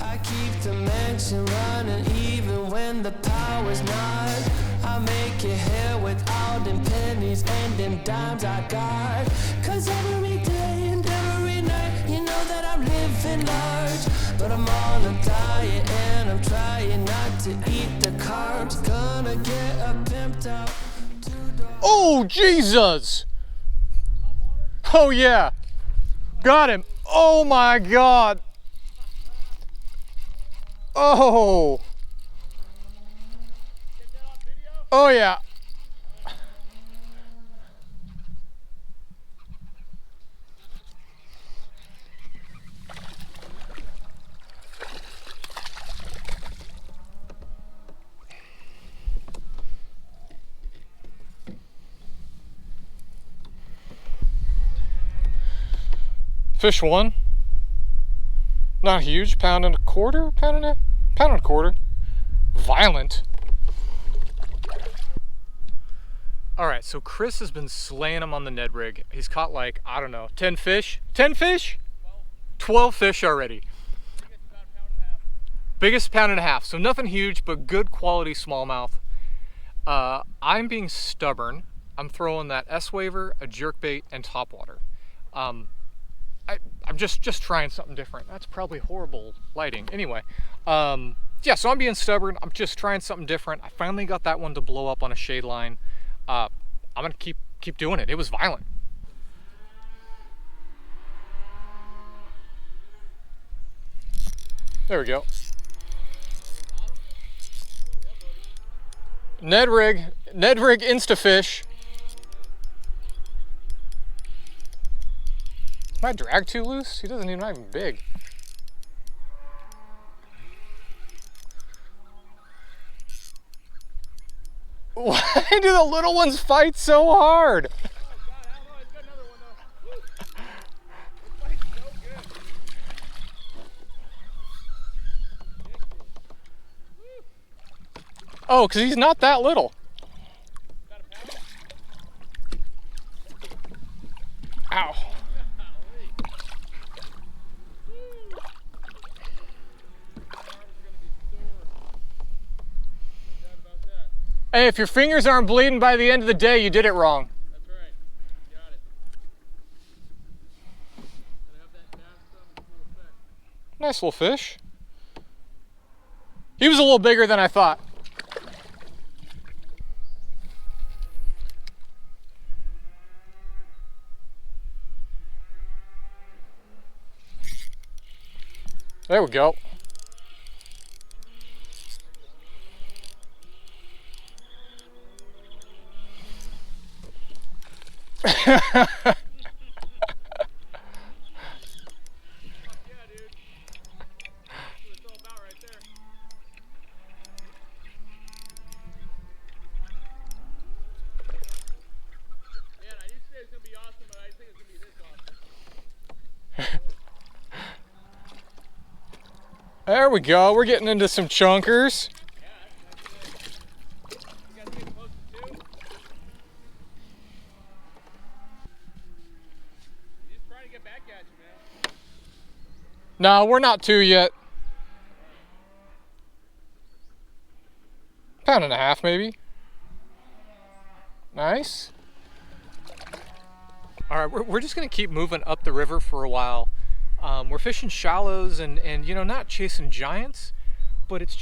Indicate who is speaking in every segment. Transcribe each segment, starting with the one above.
Speaker 1: I keep the mansion running even when the power's not. I make it here with all them pennies and them dimes I got. Cause every day and every night, you know that I'm living large. But I'm on a diet and I'm trying not to eat the carbs. Gonna get a pimped out.
Speaker 2: Oh, Jesus! Oh, yeah. Got him. Oh, my God. Oh. Oh, yeah. Fish one. Not huge, pound and a quarter, pound and a quarter. Violent. All right, so Chris has been slaying them on the Ned rig. He's caught like, I don't know, 10 fish? 10 fish? 12 fish already. Biggest pound and a half. So nothing huge, but good quality smallmouth. I'm being stubborn. I'm throwing that S-waver, a jerkbait, and topwater. I'm just trying something different. That's probably horrible lighting. Anyway, yeah, so I'm being stubborn. I'm just trying something different. I finally got that one to blow up on a shade line. I'm gonna keep doing it. It was violent. There we go. Ned rig Instafish. My drag too loose? He doesn't even big. Why do the little ones fight so hard? Oh, because he's not that little. Ow. Hey, if your fingers aren't bleeding by the end of the day, you did it wrong.
Speaker 3: That's right. Got it. Gotta have that bass full effect.
Speaker 2: Nice little fish. He was a little bigger than I thought. There we go.
Speaker 3: Yeah, dude. That's what it's all about right there. Man, I used to say it's gonna be awesome, but I didn't think it was gonna be this awesome.
Speaker 2: There we go. We're getting into some chunkers.
Speaker 3: Yeah, that's good. You guys getting close to 2? He's just trying to get back at you, man.
Speaker 2: No, we're not 2 yet. Pound and a half, maybe. Nice. All right, we're just gonna keep moving up the river for a while. We're fishing shallows and you know, not chasing giants, but it's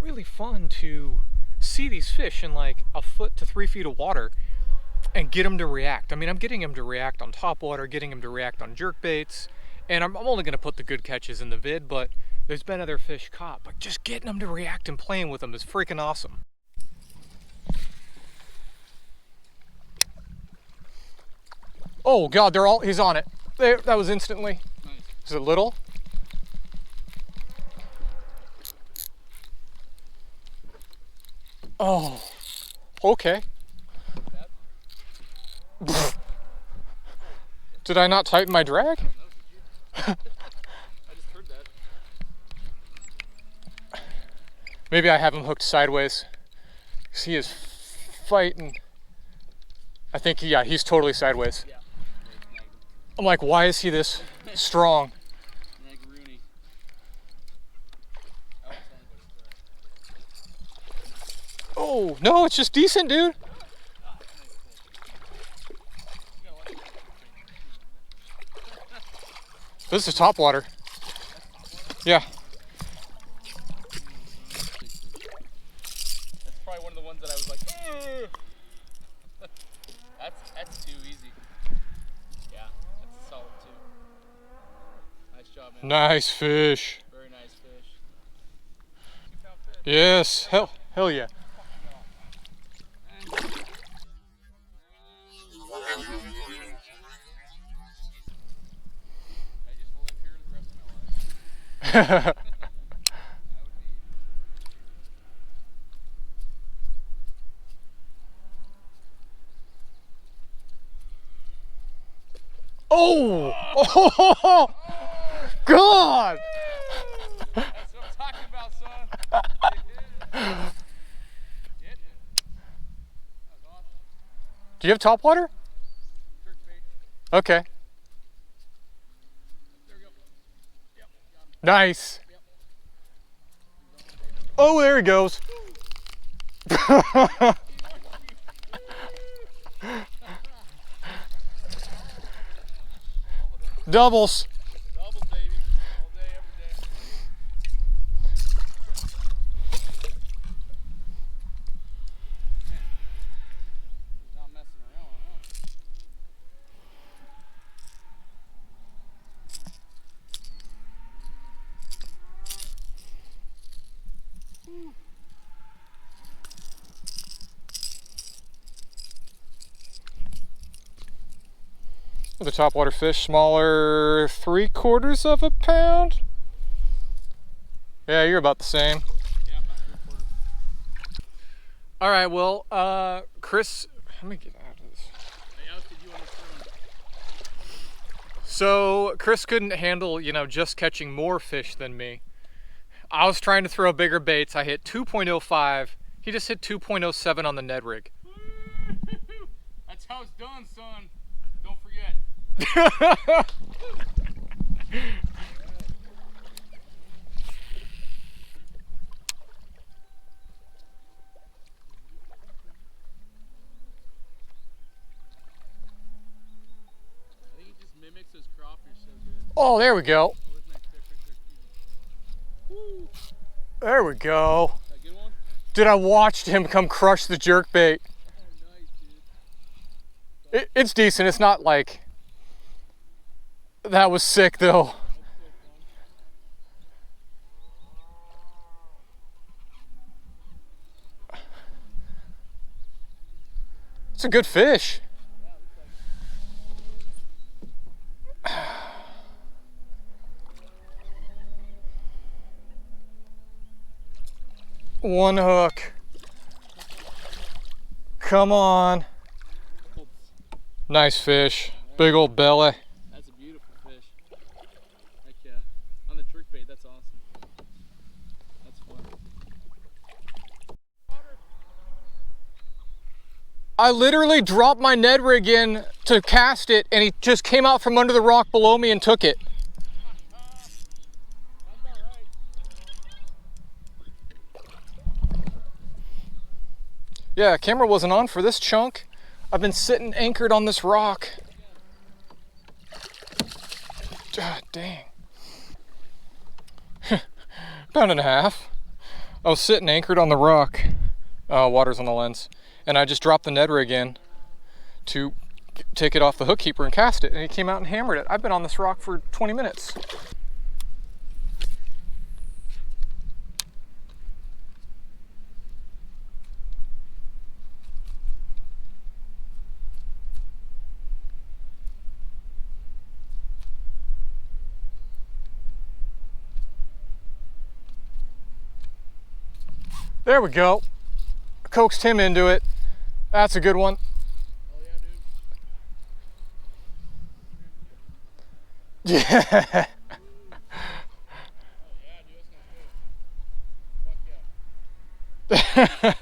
Speaker 2: really fun to see these fish in like a foot to 3 feet of water and get them to react. I mean, I'm getting them to react on topwater, getting them to react on jerkbaits, and I'm only gonna put the good catches in the vid, but there's been other fish caught, but just getting them to react and playing with them is freaking awesome. Oh God, he's on it. There, that was instantly.
Speaker 3: Nice.
Speaker 2: Is it little? Oh, okay. Did I not tighten my drag?
Speaker 3: I just heard that.
Speaker 2: Maybe I have him hooked sideways. 'Cause he is fighting. I think, yeah, he's totally sideways.
Speaker 3: Yeah.
Speaker 2: I'm like, why is he this strong?
Speaker 3: Rooney.
Speaker 2: No, no, it's just decent, dude. This is topwater. Yeah.
Speaker 3: That's probably one of the ones that I was like, ugh. That's too easy. Yeah, that's a solid two. Nice job, man.
Speaker 2: Nice fish.
Speaker 3: Very nice fish. 2-pound fish.
Speaker 2: Yes, hell yeah.
Speaker 3: I just live here the rest of my life.
Speaker 2: Oh! Oh! God!
Speaker 3: That's what I'm talking about, son. Get it. That was awesome.
Speaker 2: Do you have topwater?
Speaker 3: Jerkbait.
Speaker 2: Okay.
Speaker 3: There we go. Yep, got him.
Speaker 2: Nice.
Speaker 3: Yep.
Speaker 2: Oh, there he goes. Doubles.
Speaker 3: Doubles, baby. All day, every day. Man, he's not messing around, huh?
Speaker 2: The topwater fish, smaller, 3/4 of a pound. Yeah, you're about the same.
Speaker 3: Yeah, about 3/4.
Speaker 2: All right, well, Chris, let me get out of this.
Speaker 3: Hey, Alex, did you want to throw him?
Speaker 2: So Chris couldn't handle, just catching more fish than me. I was trying to throw bigger baits. I hit 2.05. He just hit 2.07 on the Ned rig.
Speaker 3: That's how it's done, son. Don't forget. I think he just mimics those crawfish so good.
Speaker 2: Oh, there we go.
Speaker 3: Oh, there's a nice fish right there. Woo!
Speaker 2: There we go.
Speaker 3: Is that a good one?
Speaker 2: Dude, I watched him come crush the jerkbait.
Speaker 3: Oh, nice, dude.
Speaker 2: It's decent. It's not like... That was sick, though.
Speaker 3: That's so fun.
Speaker 2: It's a good fish. One hook. Come on. Nice fish. Big old belly.
Speaker 3: That's a beautiful fish. Heck yeah. On the jerkbait, that's awesome. That's fun.
Speaker 2: I literally dropped my Ned rig in to cast it, and he just came out from under the rock below me and took it.
Speaker 3: Sounds about right.
Speaker 2: Yeah, camera wasn't on for this chunk. I've been sitting anchored on this rock. God dang. Pound and a half. I was sitting anchored on the rock. Water's on the lens. And I just dropped the Ned rig in to take it off the hook keeper and cast it. And he came out and hammered it. I've been on this rock for 20 minutes. There we go. Coaxed him into it. That's a good one.
Speaker 3: Oh yeah, dude.
Speaker 2: Yeah.
Speaker 3: Oh yeah, dude, that sounds good. Fuck yeah.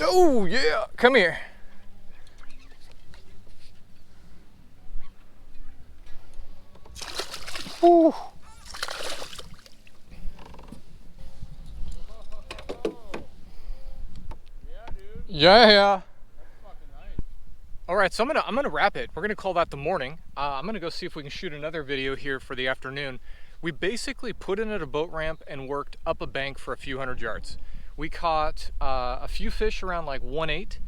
Speaker 2: Oh yeah, come here. Ooh. Yeah.
Speaker 3: That's fucking nice.
Speaker 2: All right, so I'm gonna wrap it. We're gonna call that the morning. I'm gonna go see if we can shoot another video here for the afternoon. We basically put in at a boat ramp and worked up a bank for a few hundred yards. We caught a few fish around like 1.8.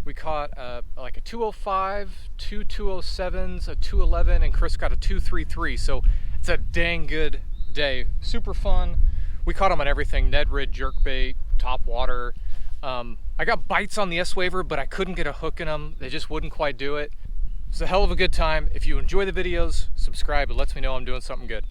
Speaker 2: We caught like a 205, two 207s, a 211, and Chris got a 233. So it's a dang good day. Super fun. We caught them on everything: Ned Rid, jerkbait, topwater. I got bites on the S-Waver, but I couldn't get a hook in them. They just wouldn't quite do it. It's a hell of a good time. If you enjoy the videos, subscribe. It lets me know I'm doing something good.